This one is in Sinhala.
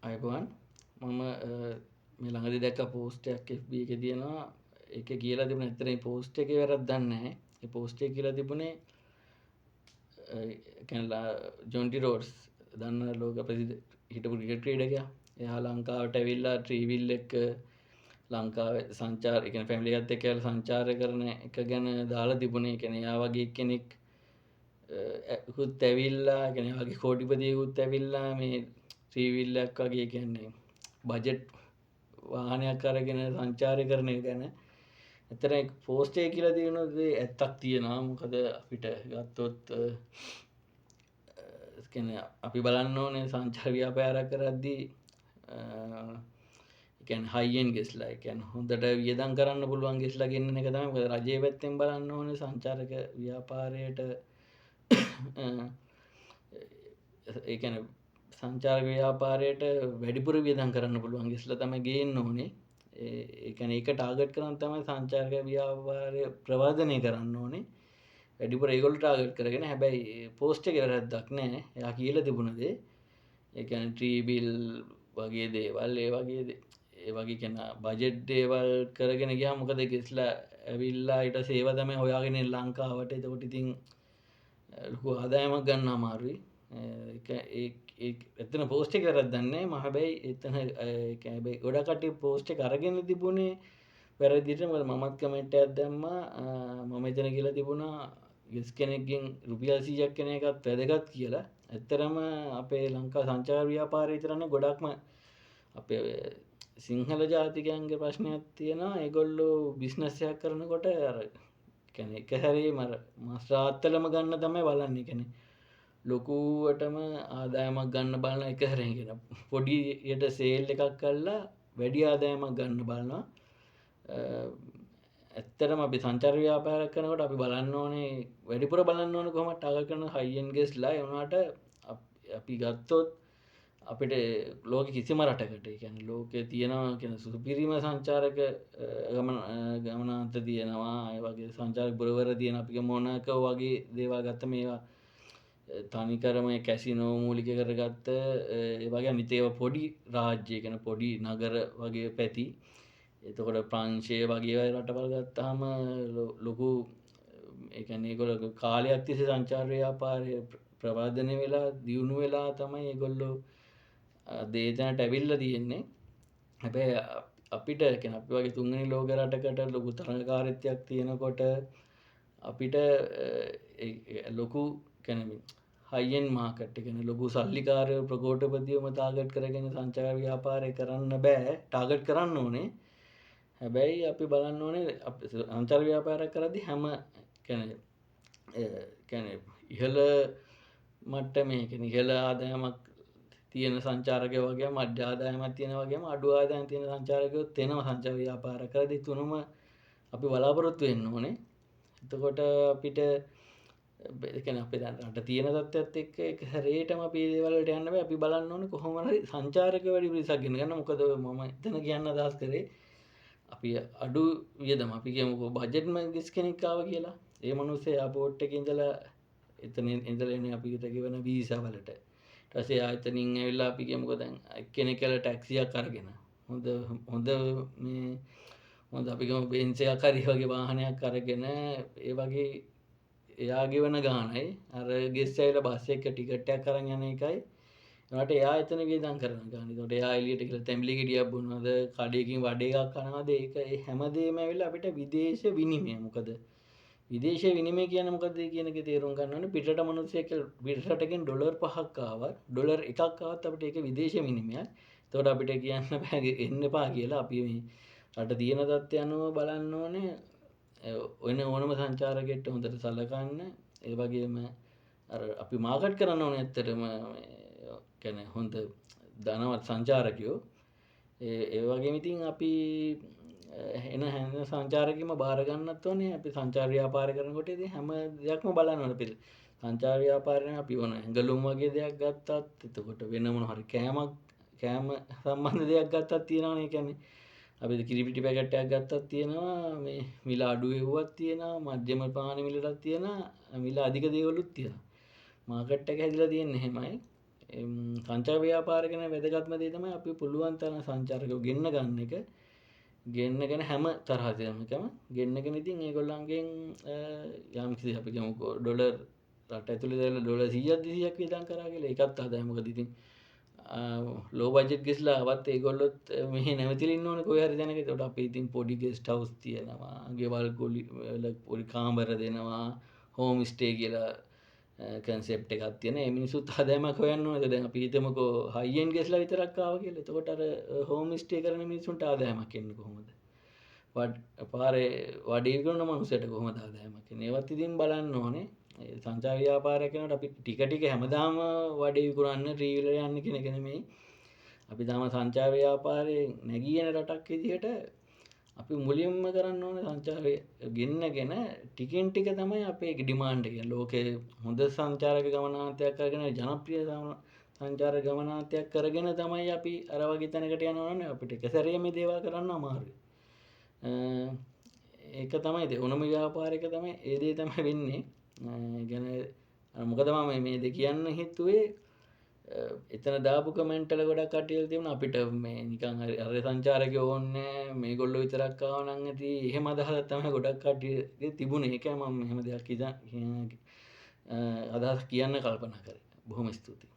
අයිබෝන් මම මේ ළඟදි දැක්ක පෝස්ට් එකක් FB එකේ තියෙනවා. ඒකේ කියලා තිබුණේ ඇත්තට මේ පෝස්ට් එකේ වැරද්දක් නැහැ. ඒ පෝස්ට් එකේ කියලා තිබුණේ කියන්නේ ජොන්ටි රෝඩ්ස් දන්න ලෝක ප්‍රසිද්ධ හිටපු ක්‍රිකට් ක්‍රීඩකයා. එයා ලංකාවට ඇවිල්ලා ට්‍රීවිල් එක ලංකාවේ සංචාර ඒ කියන්නේ ෆැමිලි එකත් එක්ක ඇවිල්ලා සංචාරය කරන එක ගැන දාලා තිබුණේ. ඒ කියන්නේ එයා වගේ කෙනෙක් කුත් ඇවිල්ලා කියන්නේ වගේ කෝටිපතියෙකුත් ඇවිල්ලා මේ ත්‍රීවිල් එකක් වගේ කියන්නේ බජට් වාහනයක් අරගෙන සංචාරය කරන එක ගැන ඇත්තට පෝස්ට් එකේ කියලා තියෙන දේ ඇත්තක් තියෙනවා. මොකද අපිට ගත්තොත් කියන්නේ අපි බලන්න ඕනේ සංචාර ව්‍යාපාරයක් කරද්දී කියන්නේ හයි එන්ඩ් ගෙස්ලා ඒ කියන්නේ හොඳට වියදම් කරන්න පුළුවන් ගෙස්ලා ගෙන්නන එක තමයි. මොකද රජයේ පැත්තෙන් බලන්න ඕනේ සංචාරක ව්‍යාපාරයට ඒ කියන්නේ සංචාරක ව්‍යාපාරයට වැඩිපුර වියදම් කරන්න පුළුවන් ගෙස්ලා තමයි ගේන්න ඕනේ. ඒ කියන්නේ ඒක ටාගට් කරන් තමයි සංචාරක ව්‍යාපාරය ප්‍රවර්ධනය කරන්න ඕනේ. වැඩිපුර ඒගොල්ලෝ ටාගට් කරගෙන. හැබැයි පෝස්ට් එකේ වැරද්දක් නැහැ. එයා කියලා තිබුණ දේ. ඒ කියන්නේ ට්‍රී බිල් වගේ දේවල් ඒ වගේ කියන්නේ බජට් දේවල් කරගෙන ගියාම මොකද ගෙස්ලා ඇවිල්ලා ඊට සේව තමයි හොයාගෙන ලංකාවට. එතකොට ඉතින් ලොකු ආදායමක් ගන්න අමාරුයි. එතන පෝස්ට් එක වැරද්දක් නැහැ. මම හැබැයි එතන හැබැයි ගොඩක් කට්ටිය පෝස්ට් එක අරගෙන තිබුණේ වැරදිට. මොකද මමත් කමෙන්ට් එකක් දැම්මා. මම එතන කියලා තිබුණා ගෙස් කෙනෙක්ගෙන් රුපියල් 100ක් එන එකත් වැදගත් කියලා. ඇත්තරම අපේ ලංකා සංචාර ව්‍යාපාරය විතරනේ ගොඩක්ම අපේ සිංහල ජාතිකයන්ගේ ප්‍රශ්නයක් තියෙනවා. ඒගොල්ලෝ බිස්නස් එකක් කරනකොට අර කියන්නේ එක හැරේම අර මාස් රාත්තලම ගන්න තමයි බලන්නේ. කියන්නේ ලොකුවටම ආදායමක් ගන්න බලන එක හැරෙන් කියන පොඩියට සේල් එකක් කළා වැඩි ආදායමක් ගන්න බලනවා. ඇත්තටම අපි සංචාර ව්‍යාපාරයක් කරනකොට අපි බලන්න ඕනේ වැඩිපුර බලන්න ඕනේ කොහොමද ටාගට් කරන හයි එන්ඩ් ගෙස්ලා. ඒ වුණාට අපි ගත්තොත් අපිට ලෝකෙ කිසිම රටකට ඒ කියන්නේ ලෝකේ තියෙනවා කියන සුපිරිම සංචාරක ගමනාන්ත තියෙනවා. ඒ වගේ සංචාරක පුරවර තියෙන අපි මොනාකෝ වගේ දේවල් ගත්ත මේවා තනිකරම කැසිනෝ මූලික කරගත්ත ඒ වගේ අනිත් ඒවා පොඩි රාජ්‍ය කියන පොඩි නගර වගේ පැති. එතකොට ප්‍රංශය වගේ රටවල් ගත්තාම ලොකු ඒ කියන්නේ ඒගොල්ලෝ කාලයක් තිස්සේ සංචාර ව්‍යාපාරය ප්‍රවර්ධනය වෙලා දියුණු වෙලා තමයි ඒගොල්ලෝ දේතනට ඇවිල්ලා තියෙන්නේ. හැබැයි අපිට කියන්නේ අපි වගේ තුන්වෙනි ලෝක රටකට ලොකු තරඟකාරීත්වයක් තියෙනකොට අපිට ලොකු කියන්නේ හයි එන්ඩ් මාකට් එක කියන්නේ ලොකු සල්ලිකාරයෝ ප්‍රකෝටපතියෝම ටාගට් කරගෙන සංචාර ව්‍යාපාරය කරන්න බෑ. ටාගට් කරන්න ඕනේ. හැබැයි අපි බලන්න ඕනේ සංචාර ව්‍යාපාරයක් කරද්දී හැම කියන්නේ ඉහළ මට්ටමේ කියන්නේ ඉහළ ආදායමක් තියෙන සංචාරකයෝ වගේම මධ්‍ය ආදායමක් තියෙන වගේම අඩු ආදායම් තියෙන සංචාරකයොත් එනවා සංචාර ව්‍යාපාර කරද්දී. තුනම අපි බලාපොරොත්තු වෙන්න ඕනේ. එතකොට අපිට ඒ කියන්නේ අපේ දැන් රට තියෙන තත්ත්වයක් එක්ක ඒක හැරේටම අපි මේ දේවල් වලට යන්න බෑ. අපි බලන්න ඕනේ කොහොම හරි සංචාරක වැඩි පිරිසක් ගෙන ගන්න. මොකද මම එතන කියන්න අදහස් කරේ අපි අඩු වියදම අපි කියමුකෝ බජට්ම ගෙස් කෙනෙක් ආවා කියලා. ඒ මිනිස්සේ එයාපෝට් එකේ ඉඳලා එතන ඉඳලා එන්නේ අපි හිත ගෙවන වීසා වලට. ඊට පස්සේ ආයතනින් ඇවිල්ලා අපි කියමුකෝ දැන් එක්කෙනෙක් කියලා ටැක්සියක් අරගෙන හොඳ මේ හොඳ අපි කියමු බෙන්ස් එකක් හරි වගේ වාහනයක් අරගෙන ඒ වගේ එයා ගෙවන ගානයි අර ගෙස් ඇවිල්ලා බස් එක ටිකට් එකක් අරන් යන එකයි. ඒකට එයා එතන වියදම් කරන ගාන. ඒකට එයා එළියට ගිහලා තැඹිලි ගෙඩියක් බොනවද කඩේකින් වඩේ එකක් කනවද ඒක හැමදේම ඇවිල්ලා අපිට විදේශ විනිමය. මොකද විදේශ විනිමය කියන්නේ මොකද්ද කියන එක තේරුම් ගන්න ඕනේ. පිටරට මිනිස්සෙක් පිටරටකින් ඩොලර් 5ක් ආවත් ඩොලර් 1ක් ආවත් අපිට ඒක විදේශ විනිමයක්. ඒකට අපිට කියන්න බෑ එන්න එපා කියලා. අපි මේ රට තියෙන තත්ත්වය අනුව බලන්න ඕනේ. ඔන්න ඕනම සංචාරකයෙක්ට හොඳට සලකන්න. ඒ වගේම අර අපි මාකට් කරන්න ඕනේ ඇත්තටම කියන්නේ හොඳ ධනවත් සංචාරකයෝ. ඒ වගේම ඉතින් අපි එන හැම සංචාරකෙම බාර ගන්නත් ඕනේ. අපි සංචාර ව්‍යාපාර කරනකොට ඉතින් හැම දෙයක්ම බලන්න ඕනේ. අපි සංචාර ව්යාපාරයෙන් අපි ඕන ඇඟලුම් වගේ දෙයක් ගත්තත් එතකොට වෙන මොන හරි කෑම සම්බන්ධ දෙයක් ගත්තත් තියෙනවනේ. කියන්නේ අපි කිරිපිටි පැකට් එකක් ගත්තත් තියෙනවා මේ මිල අඩු එව්වක් තියෙනවා මධ්‍යම පාන මිලටත් තියෙනවා මිල අධික දේවලුත් තියෙනවා. මාකට් එක හැදිලා තියෙන්නේ එහෙමයි. සංචාර ව්‍යාපාර ගැන වැදගත්ම දේ තමයි අපි පුළුවන් තරම් සංචාරකයෝ ගෙන්න ගන්න එක. ගෙන්නගෙන හැම තරහදමකම ගෙන්න්නගෙන ඉතින් ඒගොල්ලන්ගෙන් යම්කිසි අපි ගමුකෝ ඩොලර් රට ඇතුළ දල ඩොල 100ක් විතන් කරගල එකත් අදහමක දිතින් ලෝබජෙත් ගෙස්ලා අවත් ඒගොල්ලොත් මෙහ නැවතිලින් ඕන කොහරි දැනක තොට අප ඉතින් පොඩි ගෙස්ට හවස් තියෙනවා ගෙවල් ගොලි පොඩි කාම්බර දෙනවා හෝම ස්ටේ කියලා කන්සෙප් එකක් තියෙන මිනිසුත් හදෑමක් හොයන්න ද පිතමකෝ හයිෙන් ගෙස්ලා විතරක්කාව කියල තකොට හෝම ස්ටේ කරන මිනිසුන්ට ආදෑමක් එන්න කොහොමද පාරේ වඩීගරන මනුසට කොහොම දාදෑමක් ඒවත් ඉතින් බලන්න ඕනේ සංචා ව්‍යාපාරයකනට අපි ටිකටික හැමදාම වඩයකුරන්න ්‍රීවිල යන්න කෙනෙගෙනෙමේ අපි තම සංචා ව්‍යාපාරය නැගියන රටක් විදිහට අපි මුලින්ම කරන්න ඕන සංචාරය ගෙන්න්නගෙන ටිකෙන් ටික තමයි අපේ ඩිමාන්්ඩක ලෝකෙ හොඳ සංචාරක ගමනාතයක් කරගෙන ජනප්‍රිය සංචාර ගමනාතයක් කරගෙන තමයි අපි අරවගේ තැනකට යනවන අපිට එකසරයම දේවා කරන්න අමාරු ඒක තමයි දෙවනම ව්‍යාපාරක තමයි ඒදේ තම වෙන්නේ ගැන මොකදම මේ දෙ කියන්න හිත්තුවේ එතන දාපු කමෙන්ටල ගොඩක් කටයල් තිවුණ අපිට මේ නිකං අර සංචාරක ඕන්න මේ ගොල්ල විතරක්කාවනන් ඇති එහෙම අදහත්තම ගොඩක් කටිය තිබුණ එක ම මෙහම දෙයක් අදහස් කියන්න කල්පනා කර බොහොම ස්තුති